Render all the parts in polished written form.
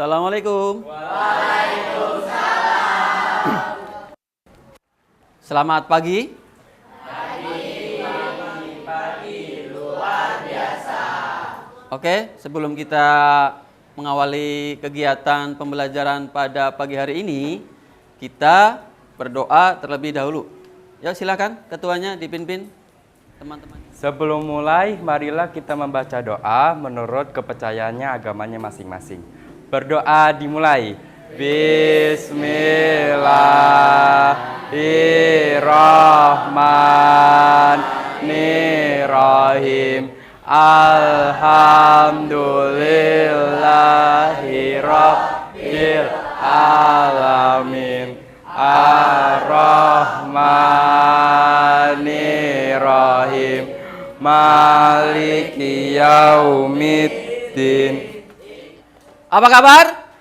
Assalamualaikum. Waalaikumsalam. Selamat pagi. Pagi luar biasa. Oke, sebelum kita mengawali kegiatan pembelajaran pada pagi hari ini, kita berdoa terlebih dahulu. Ya, silakan ketuanya dipimpin teman-teman. Sebelum mulai, marilah kita membaca doa menurut kepercayaannya agamanya masing-masing. Berdoa dimulai. Bismillahirrahmanirrahim. Alhamdulillahirabbil alamin. Ar-Rahmanirrahim. Maliki yaumiddin. Apa kabar?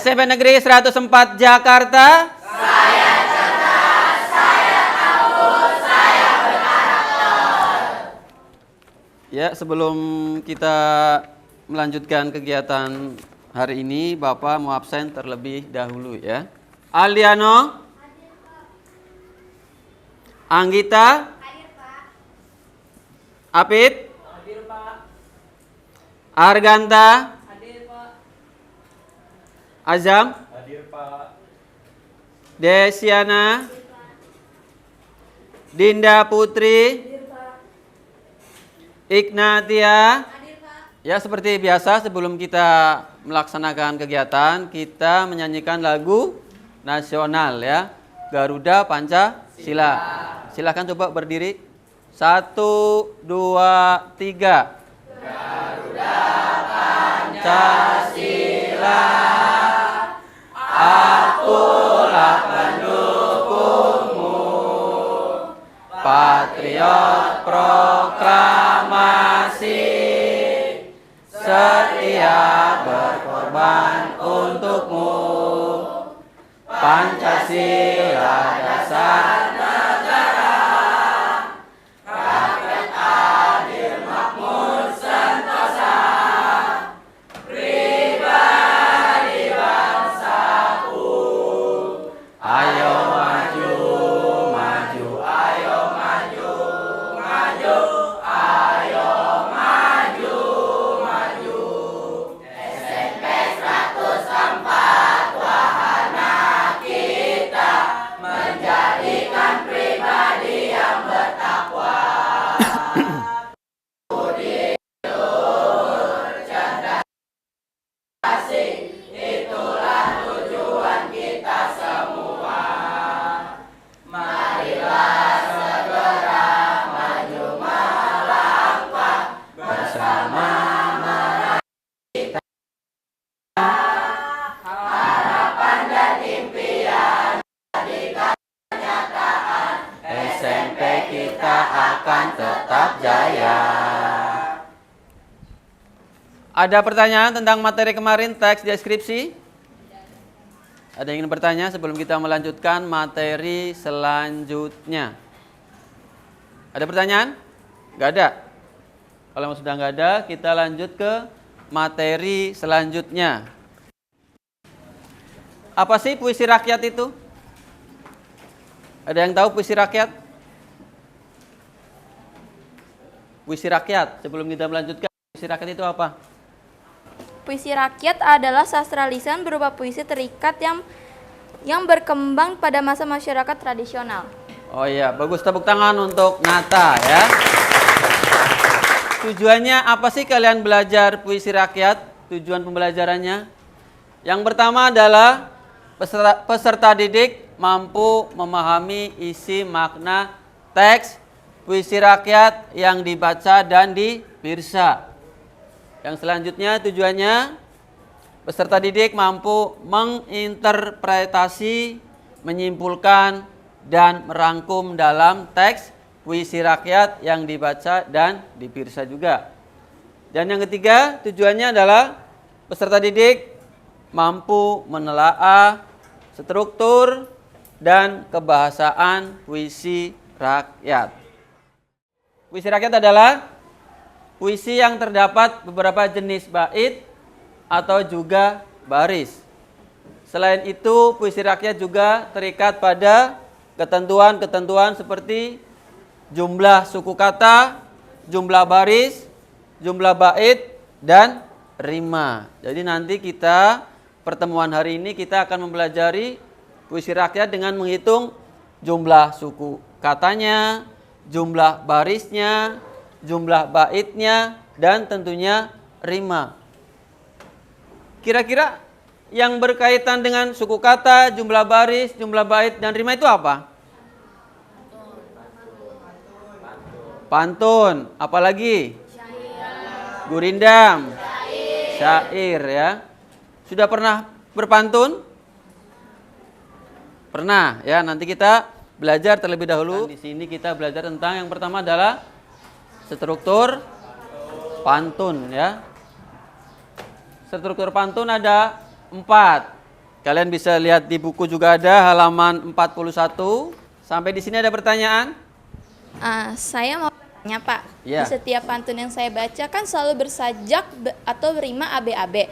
SMP Negeri 104 Jakarta. Saya cerdas, saya tangguh, saya berkarakter. Ya, sebelum kita melanjutkan kegiatan hari ini, Bapak mau absen terlebih dahulu ya. Aliano. Anggita. Hadir, Pak. Apit. Hadir, Pak. Arganta. Hadir, Pak. Azam. Hadir, Pak. Desiana. Dinda Putri. Ignatia. Hadir, Pak. Ya, seperti biasa sebelum kita melaksanakan kegiatan, kita menyanyikan lagu nasional ya. Garuda Pancasila. Silakan coba berdiri. 1, 2, 3. Garuda Pancasila. Akulah pendukungmu, patriot proklamasi, setia berkorban untukmu. Pancasila dasar negara, rakyat adil makmur sentosa, pribadi bangsaku. Ayo maju, maju, ayo maju, maju, ayo maju, maju. SMP 104 wahana kita menjadikan pribadi yang bertakwa. Budi luhur cerdas asing, itulah tujuan kita semua. Marilah segera maju melangkah bersama meraih harapan dan impian jadikan kenyataan. SMP kita akan tetap jaya. Ada pertanyaan tentang materi kemarin, teks deskripsi? Ada yang ingin bertanya sebelum kita melanjutkan materi selanjutnya? Ada pertanyaan? Nggak ada? Kalau sudah nggak ada, kita lanjut ke materi selanjutnya. Apa sih puisi rakyat itu? Ada yang tahu puisi rakyat? Puisi rakyat, sebelum kita melanjutkan, puisi rakyat itu apa? Puisi rakyat adalah sastra lisan berupa puisi terikat yang berkembang pada masa masyarakat tradisional. Oh iya, bagus, tepuk tangan untuk Nata ya. Tujuannya apa sih kalian belajar puisi rakyat? Tujuan pembelajarannya? Yang pertama adalah peserta didik mampu memahami isi makna teks puisi rakyat yang dibaca dan dipirsa. Yang selanjutnya tujuannya peserta didik mampu menginterpretasi, menyimpulkan, dan merangkum dalam teks puisi rakyat yang dibaca dan dipirsa juga. Dan yang ketiga tujuannya adalah peserta didik mampu menelaah struktur dan kebahasaan puisi rakyat. Puisi rakyat adalah puisi yang terdapat beberapa jenis bait atau juga baris. Selain itu, puisi rakyat juga terikat pada ketentuan-ketentuan seperti jumlah suku kata, jumlah baris, jumlah bait, dan rima. Jadi nanti pertemuan hari ini kita akan mempelajari puisi rakyat dengan menghitung jumlah suku katanya, jumlah barisnya, jumlah baitnya, dan tentunya rima. Kira-kira yang berkaitan dengan suku kata, jumlah baris, jumlah bait, dan rima itu apa? Pantun. Apalagi? Gurindam. Syair ya. Sudah pernah berpantun? Pernah ya. Nanti kita belajar terlebih dahulu. Di sini kita belajar tentang yang pertama adalah struktur pantun ya. Struktur pantun ada 4. Kalian bisa lihat di buku juga ada halaman 41. Sampai di sini ada pertanyaan? Saya mau tanya Pak, Ya. di setiap pantun yang saya baca kan selalu bersajak atau rima AB-AB.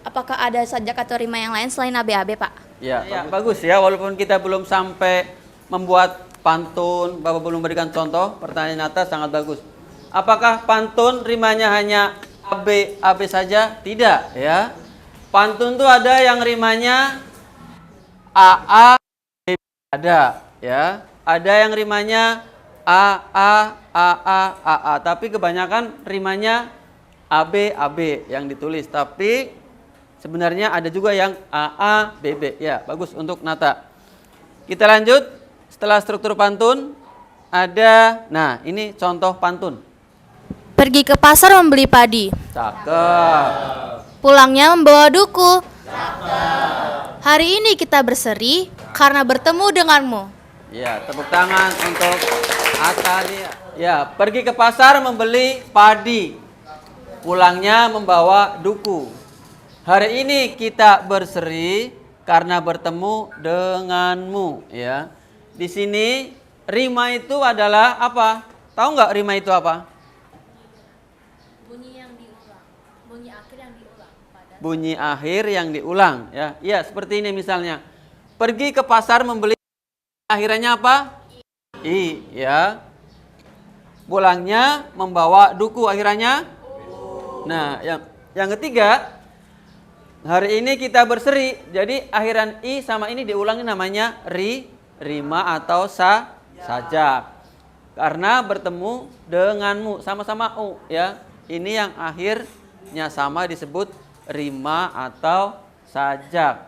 Apakah ada sajak atau rima yang lain selain AB-AB Pak? Ya, bagus ya. Walaupun kita belum sampai membuat pantun, Bapak belum berikan contoh, pertanyaan atas sangat bagus. Apakah pantun rimanya hanya AB saja? Tidak ya. Pantun itu ada yang rimanya AA, B, ada ya. Ada yang rimanya AA, AA. Tapi kebanyakan rimanya AB yang ditulis. Tapi sebenarnya ada juga yang AA, BB. Ya, bagus untuk nata. Kita lanjut. Setelah struktur pantun ada, nah ini contoh pantun. Pergi ke pasar membeli padi, Cakep. pulangnya membawa duku. Hari ini kita berseri karena bertemu denganmu. Ya, tepuk tangan untuk Atalia. Ya, pergi ke pasar membeli padi. Pulangnya membawa duku. Hari ini kita berseri karena bertemu denganmu, ya. Di sini rima itu adalah apa? Tahu nggak rima itu apa? Bunyi yang diulang, bunyi akhir yang diulang. Bunyi akhir yang diulang, ya. Iya, seperti ini misalnya. Pergi ke pasar membeli, akhirnya apa? I, ya. Pulangnya membawa duku, akhirnya. Nah, yang ketiga, hari ini kita berseri. Jadi akhiran i sama ini diulangi namanya rima atau sajak. Karena bertemu denganmu, sama-sama u, ya. Ini yang akhirnya sama disebut rima atau sajak.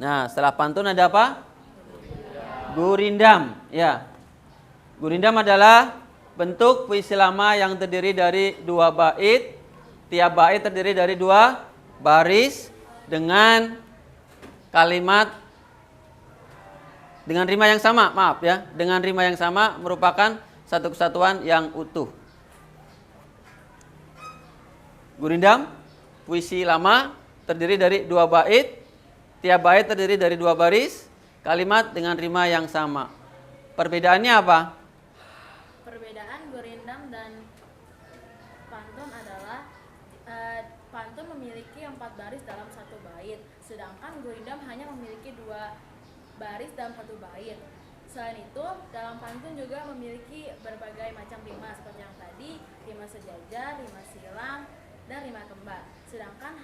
Nah, setelah pantun ada apa? Gurindam, ya. Gurindam adalah bentuk puisi lama yang terdiri dari 2 bait. Tiap bait terdiri dari 2 baris dengan kalimat dengan rima yang sama, maaf ya. Dengan rima yang sama merupakan satu kesatuan yang utuh. Gurindam, puisi lama terdiri dari 2 bait. Tiap bait terdiri dari 2 baris, kalimat dengan rima yang sama. Perbedaannya apa? Perbedaan gurindam dan pantun adalah pantun memiliki 4 baris dalam 1 bait, sedangkan gurindam hanya memiliki 2 baris dalam 1 bait. Selain itu, dalam pantun juga memiliki berbagai macam rima seperti yang tadi, rima sejajar, rima silang, dan rima kembar. Sedangkan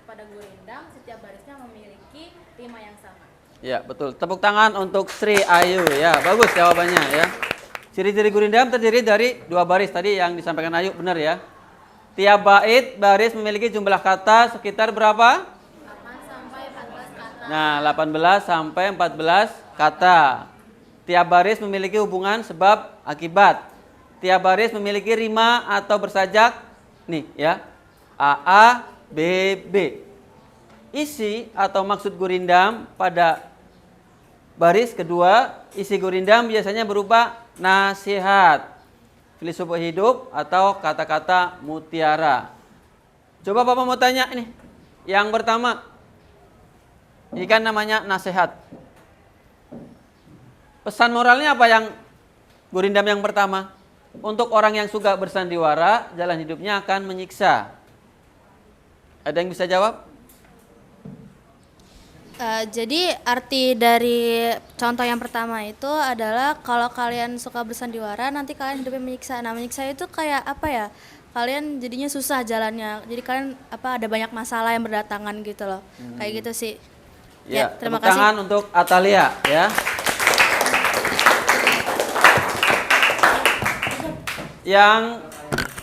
pada gurindam setiap barisnya memiliki rima yang sama. Ya, betul. Tepuk tangan untuk Sri Ayu ya. Bagus jawabannya ya. Ciri-ciri gurindam terdiri dari 2 baris tadi yang disampaikan Ayu, benar ya. Tiap baris memiliki jumlah kata sekitar berapa? 8 sampai 14 kata. Nah, 18 sampai 14 kata. Tiap baris memiliki hubungan sebab akibat. Tiap baris memiliki rima atau bersajak. Nih ya. AA, BB. Isi atau maksud gurindam pada baris kedua, isi gurindam biasanya berupa nasihat, filsafat hidup atau kata-kata mutiara. Coba Bapak mau tanya ini. Yang pertama, ini kan namanya nasihat. Pesan moralnya apa yang gurindam yang pertama? Untuk orang yang suka bersandiwara, jalan hidupnya akan menyiksa. Ada yang bisa jawab? Jadi arti dari contoh yang pertama itu adalah kalau kalian suka bersandiwara nanti kalian hidupnya menyiksa. Nah, menyiksa itu kayak apa ya? Kalian jadinya susah jalannya. Jadi kalian ada banyak masalah yang berdatangan gitu loh. Kayak gitu sih. Ya, terima tepuk kasih. tangan untuk Atalia ya. Yang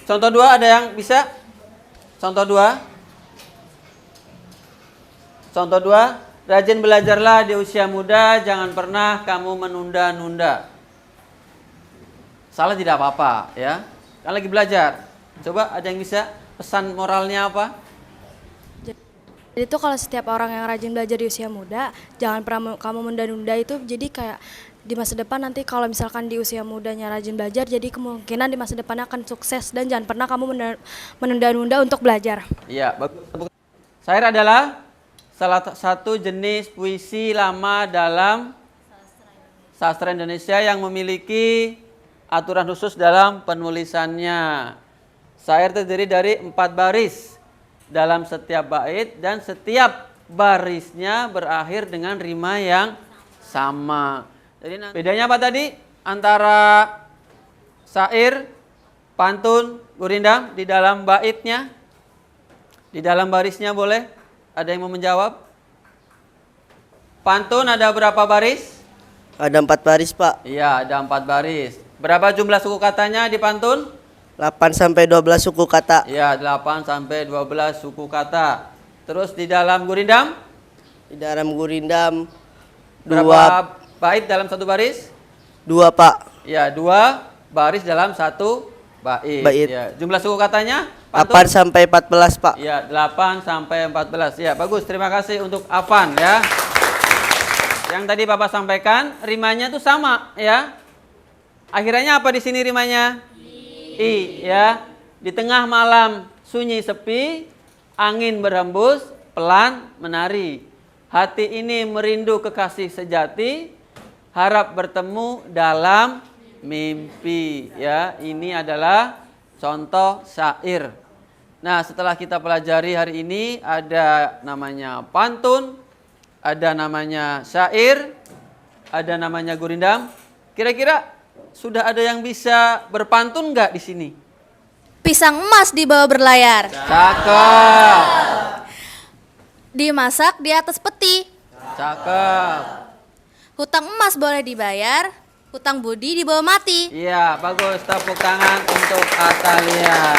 contoh 2 ada yang bisa? Contoh 2. Contoh 2, rajin belajarlah di usia muda, jangan pernah kamu menunda-nunda. Salah tidak apa-apa ya. Kan lagi belajar. Coba ada yang bisa pesan moralnya apa? Jadi itu kalau setiap orang yang rajin belajar di usia muda, jangan pernah kamu menunda-nunda itu, jadi kayak di masa depan nanti kalau misalkan di usia mudanya rajin belajar, jadi kemungkinan di masa depan akan sukses dan jangan pernah kamu menunda-nunda untuk belajar. Iya, bagus. Syair adalah salah satu jenis puisi lama dalam sastra Indonesia yang memiliki aturan khusus dalam penulisannya. Syair terdiri dari 4 baris dalam setiap bait dan setiap barisnya berakhir dengan rima yang sama. Jadi bedanya apa tadi antara syair, pantun, gurindam di dalam baitnya? Di dalam barisnya boleh? Ada yang mau menjawab? Pantun ada berapa baris? Ada 4 baris, Pak. Iya, ada 4 baris. Berapa jumlah suku katanya di pantun? 8 sampai 12 suku kata. Iya, 8 sampai 12 suku kata. Terus di dalam gurindam? Di dalam gurindam Berapa bait dalam satu baris? 2, Pak. Ya, 2 baris dalam satu bait. Ya. Jumlah suku katanya? 8 sampai 14, Pak. Ya, 8 sampai 14. Ya, bagus. Terima kasih untuk Afan ya. Yang tadi Bapak sampaikan, rimanya tuh sama ya. Akhirnya apa di sini rimanya? I ya. Di tengah malam sunyi sepi, angin berhembus, pelan menari. Hati ini merindu kekasih sejati, harap bertemu dalam mimpi ya. Ini adalah contoh syair. Nah, setelah kita pelajari hari ini ada namanya pantun, ada namanya syair, ada namanya gurindam. Kira-kira sudah ada yang bisa berpantun nggak di sini? Pisang emas dibawa berlayar. Cakep. Dimasak di atas peti. Cakep. Hutang emas boleh dibayar, hutang budi dibawa mati. Iya, bagus. Tepuk tangan untuk Atalia.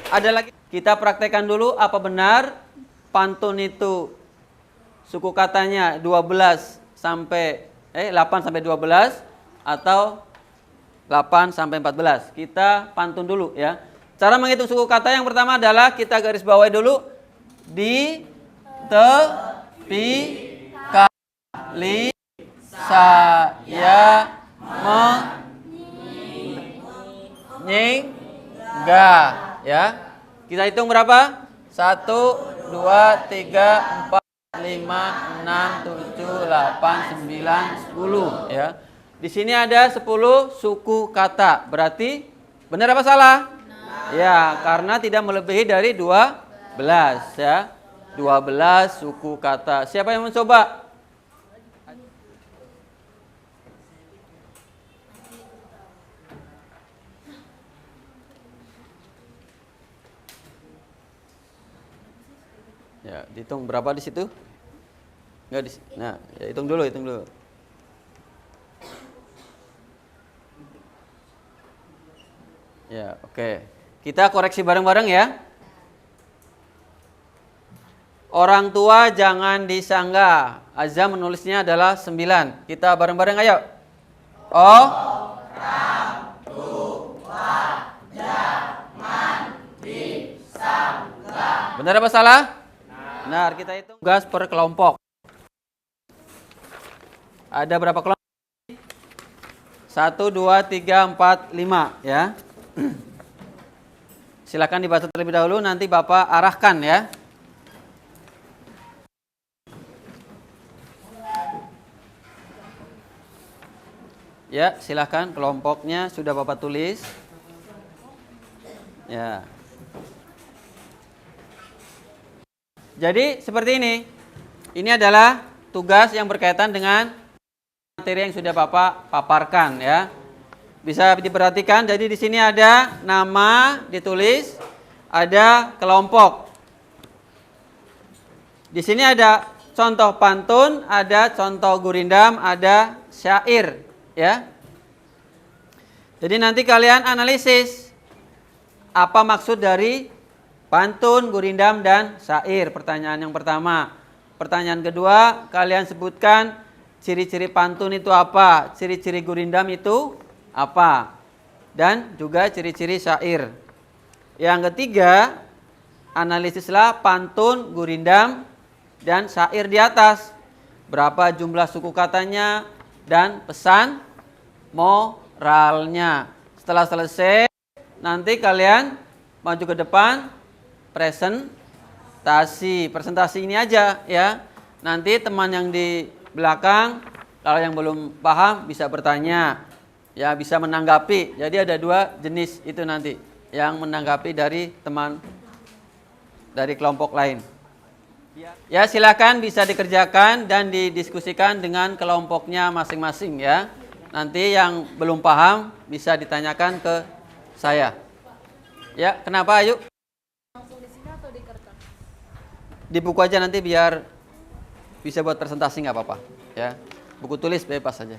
Ada lagi, kita praktekkan dulu apa benar pantun itu suku katanya 12 sampai 8 sampai 12 atau 8 sampai 14. Kita pantun dulu ya. Cara menghitung suku kata yang pertama adalah kita garis bawahi dulu. Di, tepi, kali, saya, menyingga ya. Kita hitung berapa? 1, 2, 3, 4, 5, 6, 7, 8, 9, 10 ya. Di sini ada 10 suku kata. Berarti benar apa salah? Ya, karena tidak melebihi dari 12 ya. 12 suku kata. Siapa yang mencoba? Ya, dihitung berapa di situ? Enggak di. Nah, ya hitung dulu. Ya, oke. Kita koreksi bareng-bareng ya. Orang tua jangan disangga. Azam menulisnya adalah 9. Kita bareng-bareng ayo. Orang tua jangan disangga. Benar apa salah? Benar, kita hitung tugas per kelompok. Ada berapa kelompok? 1, 2, 3, 4, 5 ya. Silakan dibaca terlebih dahulu, nanti Bapak arahkan ya. Ya, silahkan kelompoknya sudah Bapak tulis. Ya. Jadi seperti ini. Ini adalah tugas yang berkaitan dengan materi yang sudah Bapak paparkan ya. Bisa diperhatikan, jadi di sini ada nama ditulis, ada kelompok. Di sini ada contoh pantun, ada contoh gurindam, ada syair ya. Jadi nanti kalian analisis apa maksud dari pantun, gurindam, dan syair. Pertanyaan yang pertama. Pertanyaan kedua, kalian sebutkan ciri-ciri pantun itu apa, ciri-ciri gurindam itu apa, dan juga ciri-ciri syair. Yang ketiga, analisislah pantun, gurindam, dan syair di atas. Berapa jumlah suku katanya dan pesan moralnya. Setelah selesai, nanti kalian maju ke depan, presentasi ini aja ya. Nanti teman yang di belakang kalau yang belum paham bisa bertanya ya, bisa menanggapi. Jadi ada dua jenis itu nanti yang menanggapi dari teman dari kelompok lain. Ya, silakan bisa dikerjakan dan didiskusikan dengan kelompoknya masing-masing ya. Nanti yang belum paham bisa ditanyakan ke saya. Ya, kenapa? Ayo. Di buku aja nanti biar bisa buat presentasi nggak apa-apa ya. Buku tulis bebas saja.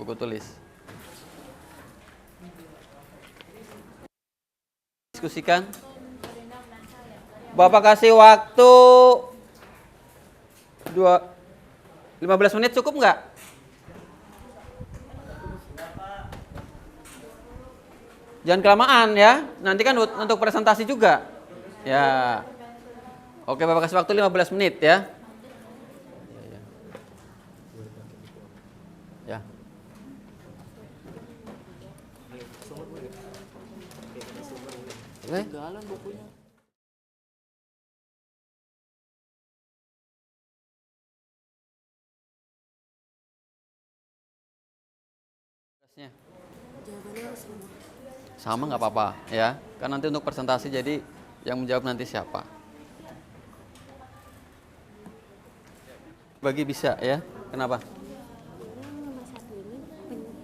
Buku tulis. Diskusikan. Bapak kasih waktu 15 menit cukup nggak? Jangan kelamaan ya. Nanti kan untuk presentasi juga. Ya. Oke, Bapak kasih waktu 15 menit ya. Ya. Ketinggalan bukunya. Sama nggak apa-apa ya. Kan nanti untuk presentasi jadi yang menjawab nanti siapa. Bagi bisa ya. Kenapa? Nomor satu ini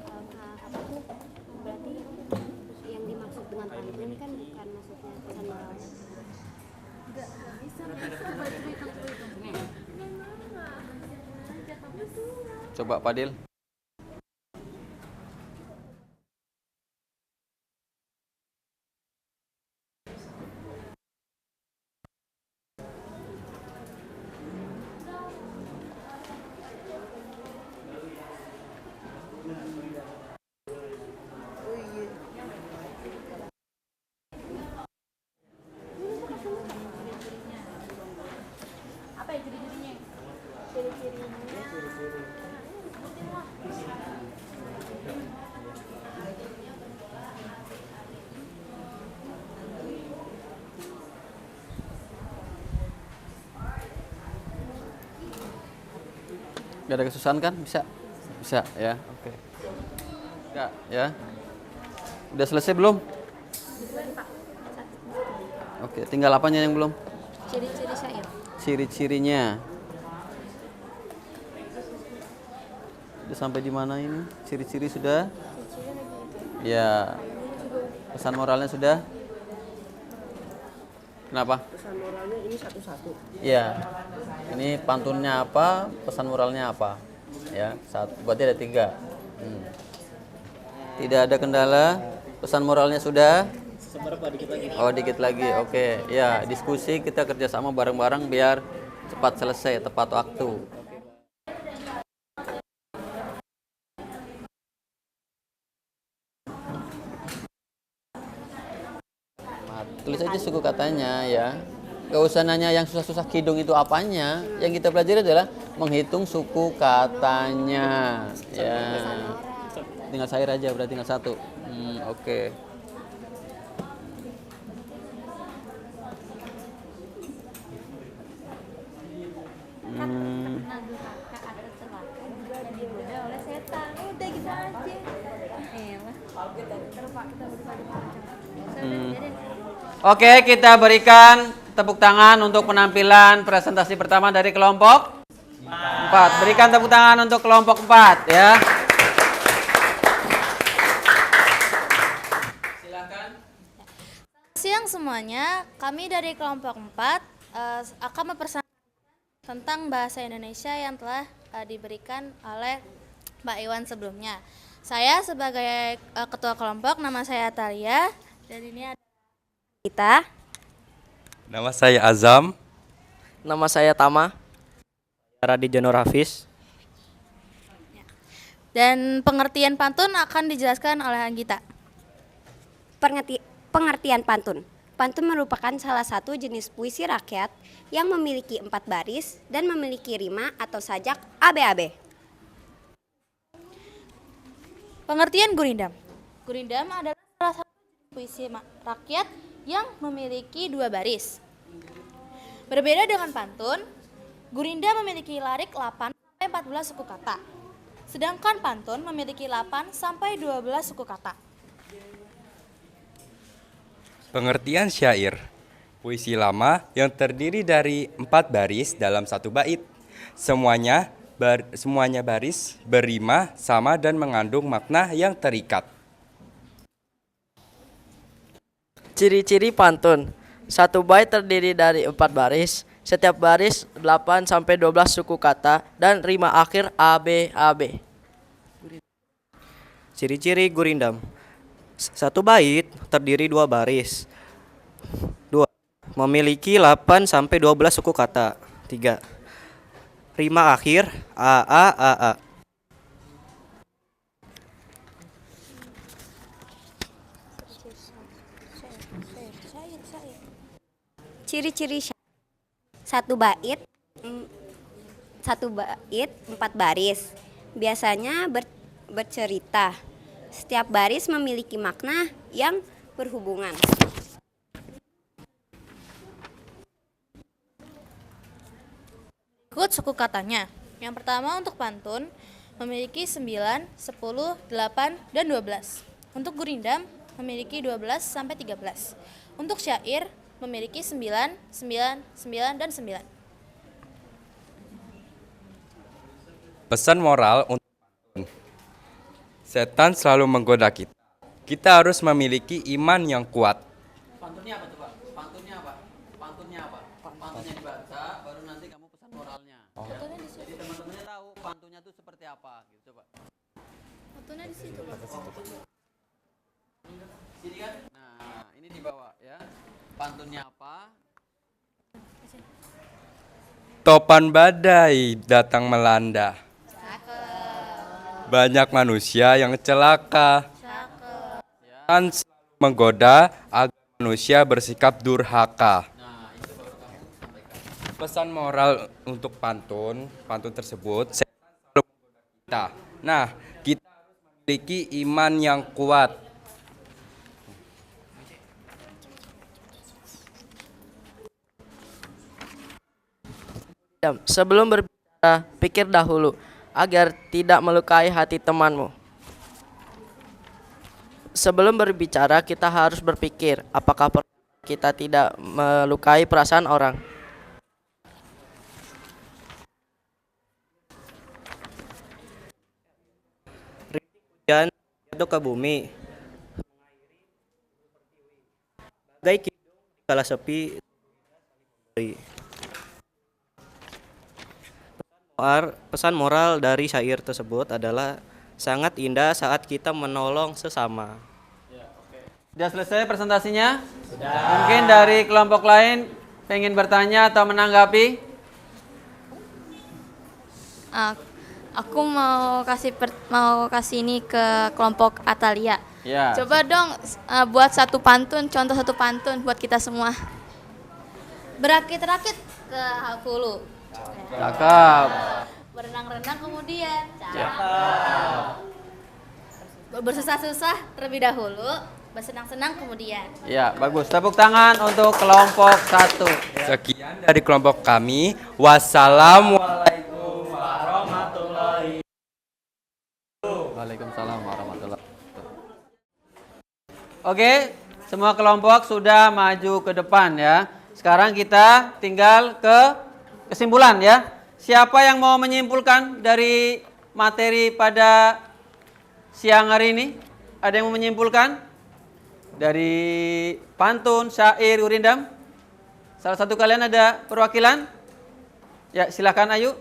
apa tuh berarti yang dimaksud dengan pantun ini kan bukan maksudnya pesan moralnya. Coba Padil. Apa ya ciri-cirinya? Gak ada kesusahan kan? Bisa? Bisa ya. Oke. Enggak ya. Udah selesai belum? Oke, tinggal apanya yang belum? Ciri-ciri syair. Ciri-cirinya. Udah sampai di mana ini? Ciri-ciri sudah? Ya. Pesan moralnya sudah? Kenapa? Pesan moralnya ini satu-satu. Ya. Ini pantunnya apa? Pesan moralnya apa? Ya, satu. Berarti ada 3. Tidak ada kendala. Pesan moralnya sudah? Oh, dikit lagi. Oke. Ya, diskusi kita kerjasama bareng-bareng biar cepat selesai, tepat waktu. Tulis aja suku katanya ya. Gak usah nanya yang susah-susah kidung itu apanya. Yang kita pelajari adalah menghitung suku katanya. Ya. Tinggal syair aja berarti tinggal 1. Oke. Pernah durhaka atau celaka dan digoda oleh setan. Udah gitu aja. Oke, kita berikan tepuk tangan untuk penampilan presentasi pertama dari kelompok 4. Berikan tepuk tangan untuk kelompok 4 ya. Silakan. Siang semuanya, kami dari kelompok 4 akan mempersampaikan tentang bahasa Indonesia yang telah diberikan oleh Mbak Iwan sebelumnya. Saya sebagai ketua kelompok, nama saya Atalia, dan ini ada kita. Nama saya Azam. Nama saya Tama. Radi Jono Rafis. Dan pengertian pantun akan dijelaskan oleh Anggita. Pengertian pantun. Pantun merupakan salah satu jenis puisi rakyat yang memiliki 4 baris dan memiliki rima atau sajak ABAB. Pengertian gurindam. Gurindam adalah salah satu puisi rakyat yang memiliki 2 baris. Berbeda dengan pantun, gurindam memiliki lirik 8 sampai 14 suku kata. Sedangkan pantun memiliki 8 sampai 12 suku kata. Pengertian syair. Puisi lama yang terdiri dari 4 baris dalam 1 bait. Semuanya baris berrima sama dan mengandung makna yang terikat. Ciri-ciri pantun. 1 bait terdiri dari 4 baris, setiap baris 8 sampai 12 suku kata dan rima akhir ABAB. Ciri-ciri gurindam. 1 bait terdiri 2 baris. 2. Memiliki 8 sampai 12 suku kata. 3. Rima akhir AA. Ciri-ciri syair. 1 bait 4 baris. Biasanya bercerita. Setiap baris memiliki makna yang berhubungan. Ikut suku katanya. Yang pertama untuk pantun memiliki 9, 10, 8, dan 12. Untuk gurindam memiliki 12 sampai 13. Untuk syair memiliki 9, 9, 9, dan 9. Pesan moral untuk pantun. Setan selalu menggoda kita. Kita harus memiliki iman yang kuat. Pantunnya apa coba? Pantunnya apa? Pantunnya apa? Pantunnya dibaca, baru nanti kamu pesan moralnya. Ya. Jadi teman-temannya tahu pantunnya itu seperti apa, gitu coba. Pantunnya di situ. Sini kan? Nah, ini di bawah ya. Pantunnya apa? Topan badai datang melanda. Banyak manusia yang celaka. Setan selalu menggoda agar manusia bersikap durhaka. Pesan moral untuk pantun tersebut, setan selalu menggoda kita. Nah, kita harus memiliki iman yang kuat. Sebelum berbicara, pikir dahulu agar tidak melukai hati temanmu. Sebelum berbicara, kita harus berpikir apakah kita tidak melukai perasaan orang. Hujan jatuh ke bumi. Bagai kidung kala sepi. Pesan moral dari syair tersebut adalah sangat indah saat kita menolong sesama. Sudah selesai presentasinya? Sudah. Mungkin dari kelompok lain pengen bertanya atau menanggapi? Aku mau kasih ini ke kelompok Atalia. Ya. Coba dong buat contoh satu pantun buat kita semua. Berakit-rakit ke hulu. Cakep. Berenang-renang kemudian. Cakep. Bersusah-susah terlebih dahulu, bersenang-senang kemudian. Ya, bagus. Tepuk tangan untuk kelompok 1. Sekian dari kelompok kami. Wassalamualaikum warahmatullahi wabarakatuh. Waalaikumsalam warahmatullahi wabarakatuh. Oke, semua kelompok sudah maju ke depan ya. Sekarang kita tinggal ke kesimpulan ya. Siapa yang mau menyimpulkan dari materi pada siang hari ini? Ada yang mau menyimpulkan? Dari pantun, syair, gurindam? Salah satu kalian ada perwakilan? Ya, silakan Ayu.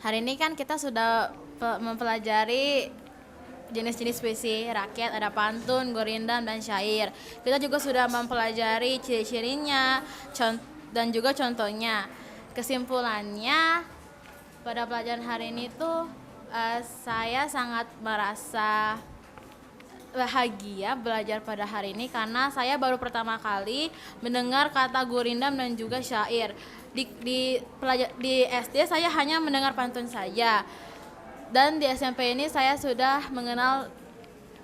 Hari ini kan kita sudah mempelajari jenis-jenis puisi rakyat, ada pantun, gurindam, dan syair. Kita juga sudah mempelajari ciri-cirinya dan juga contohnya. Kesimpulannya, pada pelajaran hari ini tuh saya sangat merasa bahagia belajar pada hari ini karena saya baru pertama kali mendengar kata gurindam dan juga syair. Di SD saya hanya mendengar pantun saja. Dan di SMP ini saya sudah mengenal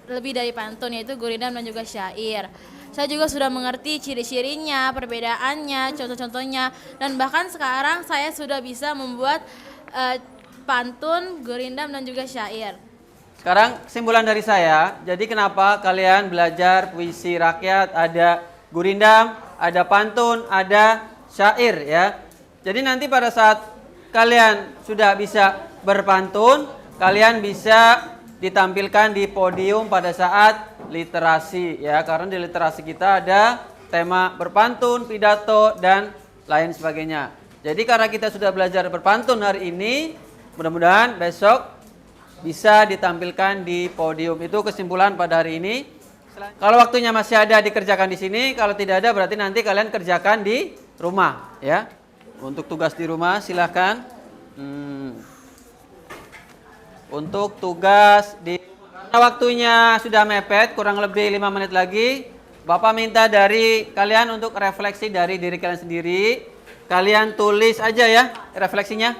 lebih dari pantun, yaitu gurindam dan juga syair. Saya juga sudah mengerti ciri-cirinya, perbedaannya, contoh-contohnya, dan bahkan sekarang saya sudah bisa membuat pantun, gurindam, dan juga syair. Sekarang kesimpulan dari saya, jadi kenapa kalian belajar puisi rakyat, ada gurindam, ada pantun, ada syair ya. Jadi nanti pada saat kalian sudah bisa berpantun, kalian bisa ditampilkan di podium pada saat literasi ya, karena di literasi kita ada tema berpantun, pidato, dan lain sebagainya. Jadi karena kita sudah belajar berpantun hari ini, mudah-mudahan besok bisa ditampilkan di podium. Itu kesimpulan pada hari ini. Kalau waktunya masih ada dikerjakan di sini, kalau tidak ada berarti nanti kalian kerjakan di rumah ya. Untuk tugas di rumah silahkan. Untuk tugas di karena waktunya sudah mepet, kurang lebih 5 menit lagi. Bapak minta dari kalian untuk refleksi dari diri kalian sendiri. Kalian tulis aja ya refleksinya.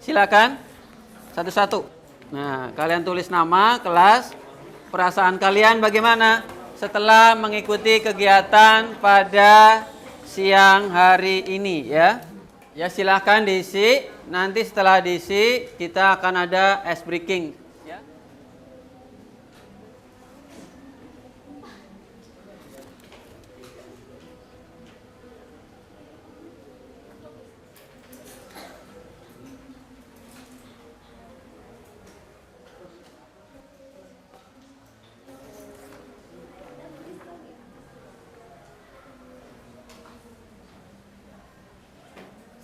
Silakan satu-satu. Nah, kalian tulis nama, kelas, perasaan kalian bagaimana setelah mengikuti kegiatan pada siang hari ini ya. Ya silahkan diisi, nanti setelah diisi kita akan ada ice breaking ya.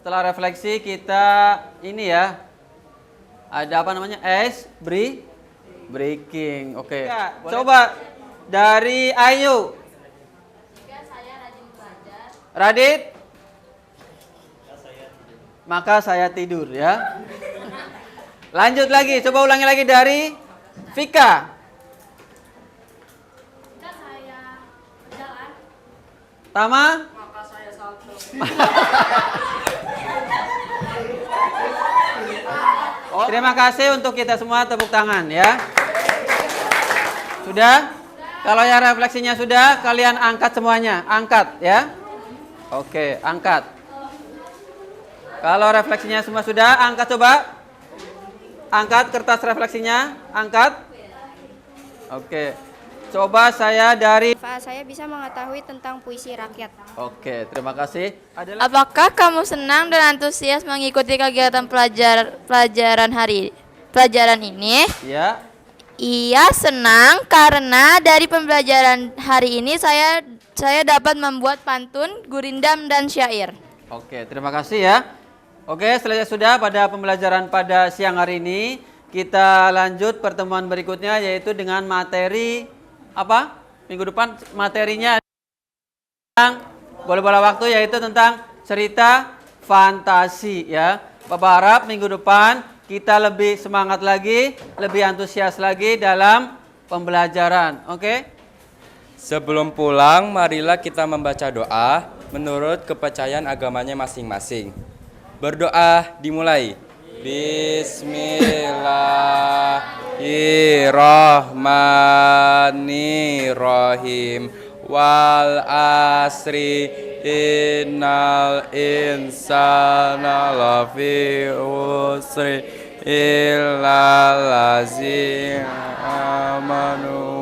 Setelah refleksi kita ini ya, ada apa namanya, ice breaking. Oke. Ya, coba dari Ayu. Saya rajin belajar. Radit. Maka saya tidur ya. Lanjut lagi, coba ulangi lagi dari Vika. Saya jalan. Tama. Maka saya salto. Terima kasih untuk kita semua, tepuk tangan ya. Sudah? Kalau yang refleksinya sudah, kalian angkat semuanya. Angkat ya. Oke, angkat. Kalau refleksinya semua sudah, angkat coba. Angkat kertas refleksinya, angkat. Oke. Coba saya dari Saya bisa mengetahui tentang puisi rakyat. Oke, terima kasih. Apakah kamu senang dan antusias mengikuti kegiatan pelajaran ini? Ya. Iya, senang karena dari pembelajaran hari ini saya dapat membuat pantun, gurindam, dan syair. Oke, terima kasih ya. Oke, selesai sudah pada pembelajaran pada siang hari ini. Kita lanjut pertemuan berikutnya yaitu dengan materi apa? Minggu depan materinya tentang bola-bola waktu, yaitu tentang cerita fantasi ya. Bapak harap minggu depan kita lebih semangat lagi, lebih antusias lagi dalam pembelajaran. Oke? Sebelum pulang, marilah kita membaca doa menurut kepercayaan agamanya masing-masing. Berdoa dimulai. Bismillahirrahmanirrahim. Wal asri innal insana lafi usri illal ladzina amanu